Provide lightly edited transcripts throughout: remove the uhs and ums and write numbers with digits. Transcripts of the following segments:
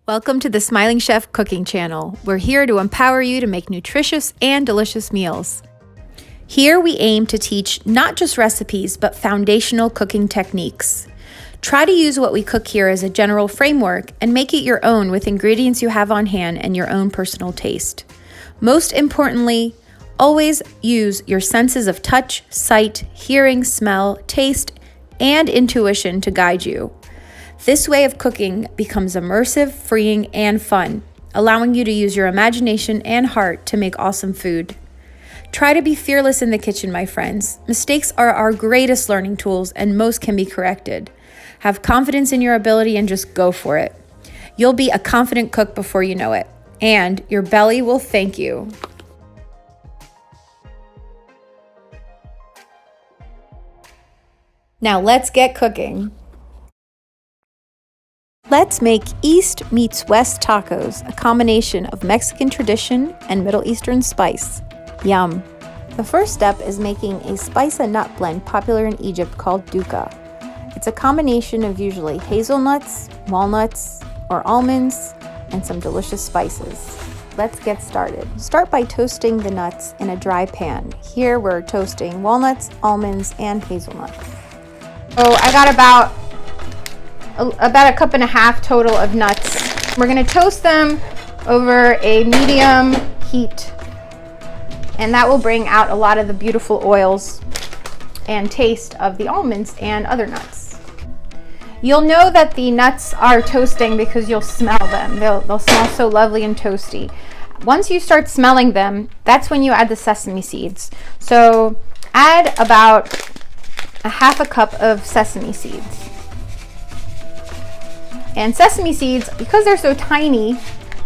Welcome to the Smiling Chef Cooking Channel. We're here to empower you to make nutritious and delicious meals. Here we aim to teach not just recipes, but foundational cooking techniques. Try to use what we cook here as a general framework and make it your own with ingredients you have on hand and your own personal taste. Most importantly, always use your senses of touch, sight, hearing, smell, taste, and intuition to guide you. This way of cooking becomes immersive, freeing, and fun, allowing you to use your imagination and heart to make awesome food. Try to be fearless in the kitchen, my friends. Mistakes are our greatest learning tools, and most can be corrected. Have confidence in your ability and just go for it. You'll be a confident cook before you know it, and your belly will thank you. Now let's get cooking. Let's make East meets West tacos, a combination of Mexican tradition and Middle Eastern spice. Yum! The first step is making a spice and nut blend popular in Egypt called dukkha. It's a combination of usually hazelnuts, walnuts, or almonds, and some delicious spices. Let's get started. Start by toasting the nuts in a dry pan. Here we're toasting walnuts, almonds, and hazelnuts. So I got about a cup and a half total of nuts. We're going to toast them over a medium heat, and that will bring out a lot of the beautiful oils and taste of the almonds and other nuts. You'll know that the nuts are toasting because you'll smell them. They'll smell so lovely and toasty. Once you start smelling them, that's when you add the sesame seeds. So add about a half a cup of sesame seeds. And sesame seeds, because they're so tiny,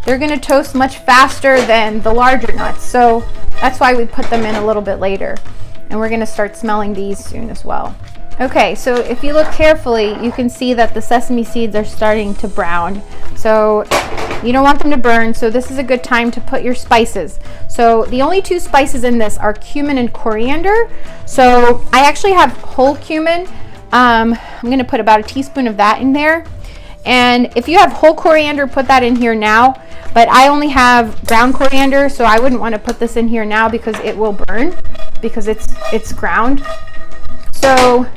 they're going to toast much faster than the larger nuts. So that's why we put them in a little bit later. And we're going to start smelling these soon as well. Okay, so if you look carefully, you can see that the sesame seeds are starting to brown. So you don't want them to burn, so this is a good time to put your spices. So the only two spices in this are cumin and coriander. So I actually have whole cumin. I'm going to put about a teaspoon of that in there. And if you have whole coriander, put that in here now. But I only have ground coriander, so I wouldn't want to put this in here now because it will burn because it's ground. So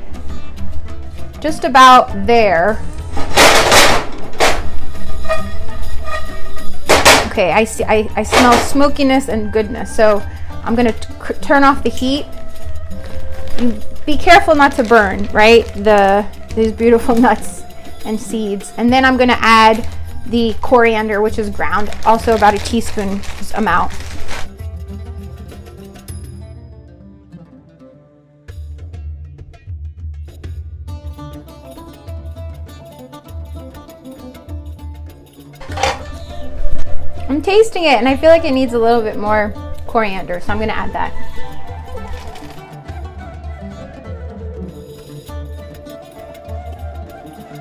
just about there. Okay, I smell smokiness and goodness. So I'm going to turn off the heat. You be careful not to burn, right? These beautiful nuts and seeds. And then I'm going to add the coriander, which is ground, also about a teaspoon amount. I'm tasting it and I feel like it needs a little bit more coriander, so I'm going to add that.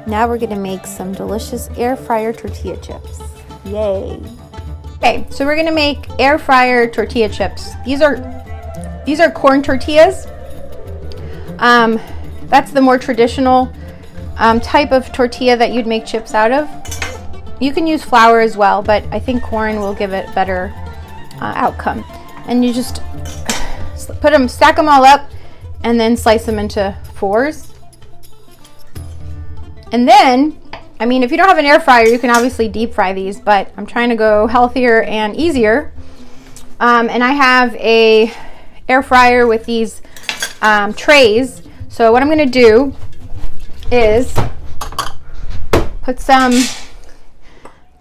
Now we're going to make some delicious air fryer tortilla chips. Yay! Okay, so we're going to make air fryer tortilla chips. These are corn tortillas. That's the more traditional type of tortilla that you'd make chips out of. You can use flour as well, but I think corn will give it better outcome. And you just stack them all up, and then slice them into fours. And then, I mean, if you don't have an air fryer, you can obviously deep fry these, but I'm trying to go healthier and easier. And I have a air fryer with these trays. So what I'm going to do is put some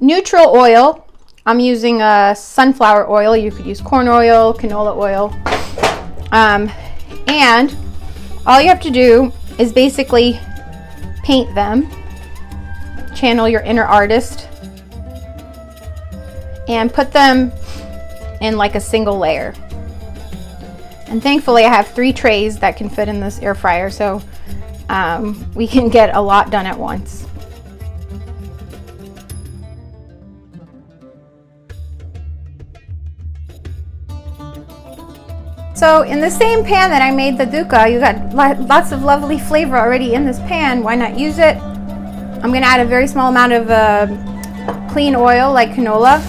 neutral oil. I'm using sunflower oil. You could use corn oil, canola oil. And all you have to do is basically paint them, channel your inner artist, and put them in like a single layer. And thankfully I have 3 trays that can fit in this air fryer, so we can get a lot done at once. So in the same pan that I made the dukkha, you got lots of lovely flavor already in this pan. Why not use it? I'm going to add a very small amount of clean oil like canola.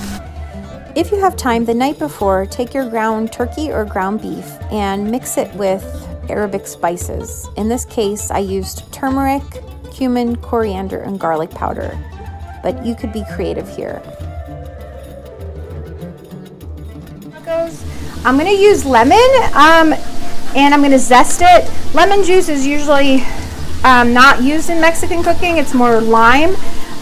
If you have time the night before, take your ground turkey or ground beef and mix it with Arabic spices. In this case, I used turmeric, cumin, coriander, and garlic powder, but you could be creative here. I'm going to use lemon and I'm going to zest it. Lemon juice is usually not used in Mexican cooking, it's more lime,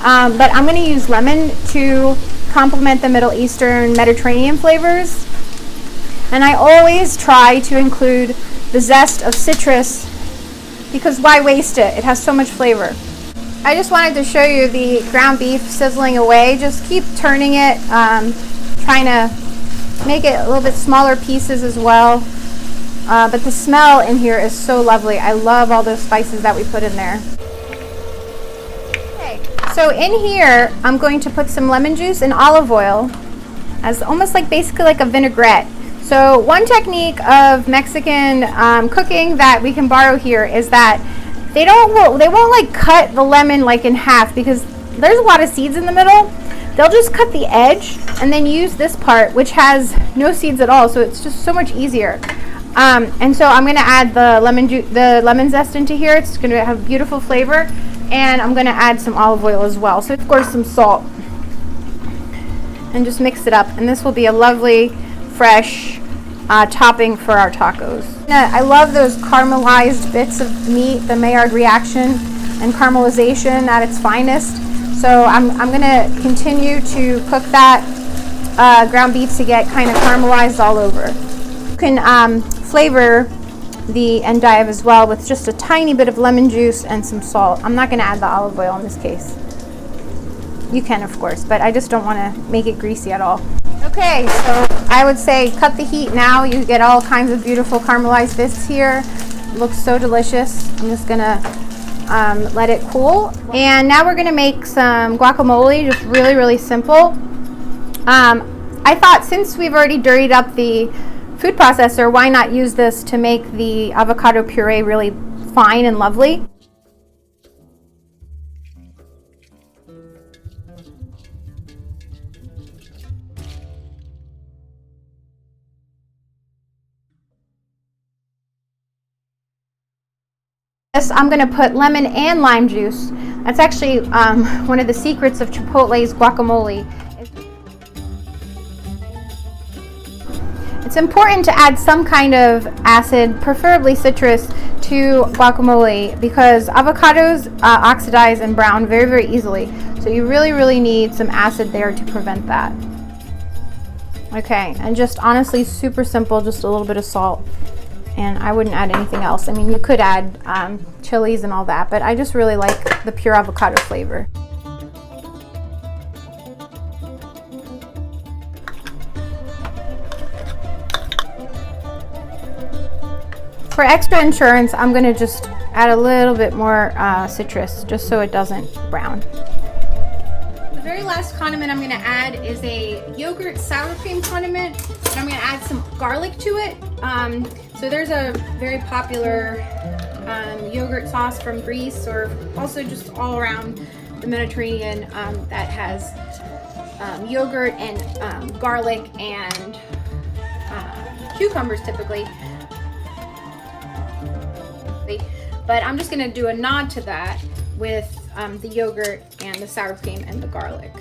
but I'm going to use lemon to complement the Middle Eastern Mediterranean flavors. And I always try to include the zest of citrus because why waste it? It has so much flavor. I just wanted to show you the ground beef sizzling away. Just keep turning it, trying to make it a little bit smaller pieces as well. But the smell in here is so lovely. I love all those spices that we put in there. Okay, so in here, I'm going to put some lemon juice and olive oil as almost like basically like a vinaigrette. So one technique of Mexican cooking that we can borrow here is that they won't like cut the lemon like in half because there's a lot of seeds in the middle. They'll just cut the edge and then use this part, which has no seeds at all, so it's just so much easier. And so I'm going to add the lemon zest into here. It's going to have beautiful flavor, and I'm going to add some olive oil as well. So of course some salt, and just mix it up. And this will be a lovely, fresh topping for our tacos. I love those caramelized bits of meat, the Maillard reaction and caramelization at its finest. So I'm going to continue to cook that ground beef to get kind of caramelized all over. You can flavor the endive as well with just a tiny bit of lemon juice and some salt. I'm not going to add the olive oil in this case. You can, of course, but I just don't want to make it greasy at all. Okay, so I would say cut the heat now. You get all kinds of beautiful caramelized bits here. It looks so delicious. I'm just going to let it cool. And now we're going to make some guacamole, just really, really simple. I thought since we've already dirtied up the food processor, why not use this to make the avocado puree really fine and lovely. I'm going to put lemon and lime juice. That's actually one of the secrets of Chipotle's guacamole. It's important to add some kind of acid, preferably citrus, to guacamole because avocados oxidize and brown very, very easily. So you really, really need some acid there to prevent that. Okay, and just honestly super simple, just a little bit of salt. And I wouldn't add anything else. I mean, you could add chilies and all that, but I just really like the pure avocado flavor. For extra insurance, I'm going to just add a little bit more citrus, just so it doesn't brown. The very last condiment I'm going to add is a yogurt sour cream condiment, and I'm going to add some garlic to it. So there's a very popular yogurt sauce from Greece, or also just all around the Mediterranean that has yogurt and garlic and cucumbers typically. But I'm just going to do a nod to that with the yogurt and the sour cream and the garlic.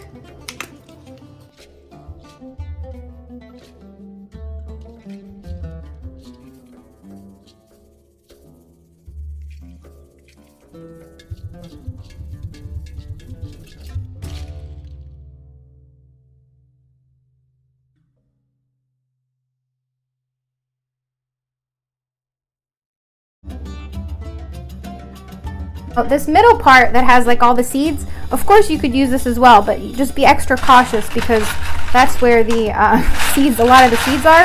This middle part that has like all the seeds, of course you could use this as well, but just be extra cautious because that's where the a lot of the seeds are.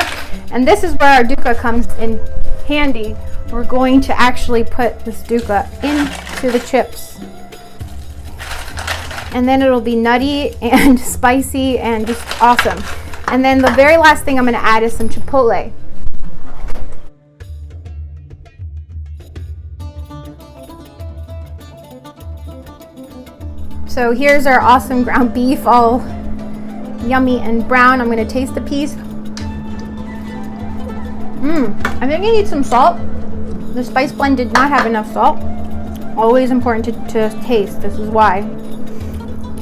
And this is where our dukkha comes in handy. We're going to actually put this dukkha into the chips. And then it'll be nutty and spicy and just awesome. And then the very last thing I'm going to add is some chipotle. So here's our awesome ground beef, all yummy and brown. I'm gonna taste the piece. I think you need some salt. The spice blend did not have enough salt. Always important to taste, this is why.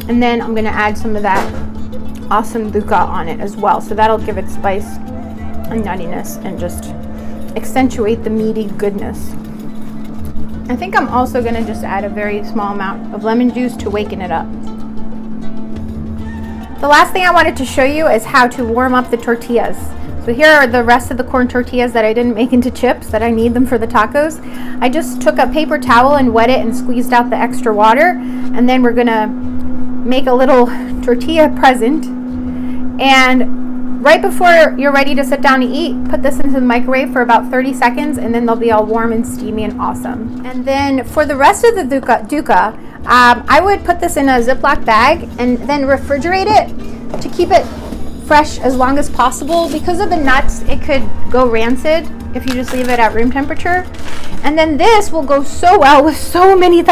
And then I'm gonna add some of that awesome dukkha on it as well. So that'll give it spice and nuttiness and just accentuate the meaty goodness. I think I'm also gonna just add a very small amount of lemon juice to waken it up. The last thing I wanted to show you is how to warm up the tortillas. So here are the rest of the corn tortillas that I didn't make into chips, that I need them for the tacos. I just took a paper towel and wet it and squeezed out the extra water. And then we're gonna make a little tortilla present. And right before you're ready to sit down to eat, put this into the microwave for about 30 seconds, and then they'll be all warm and steamy and awesome. And then for the rest of the dukkha, I would put this in a Ziploc bag and then refrigerate it to keep it fresh as long as possible. Because of the nuts, it could go rancid if you just leave it at room temperature. And then this will go so well with so many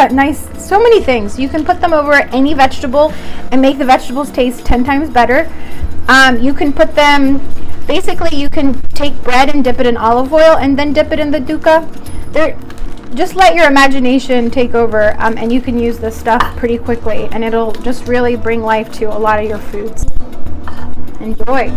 things. You can put them over any vegetable and make the vegetables taste 10 times better. You can put them, basically you can take bread and dip it in olive oil and then dip it in the dukkha. Just let your imagination take over, and you can use this stuff pretty quickly, and it'll just really bring life to a lot of your foods. Enjoy.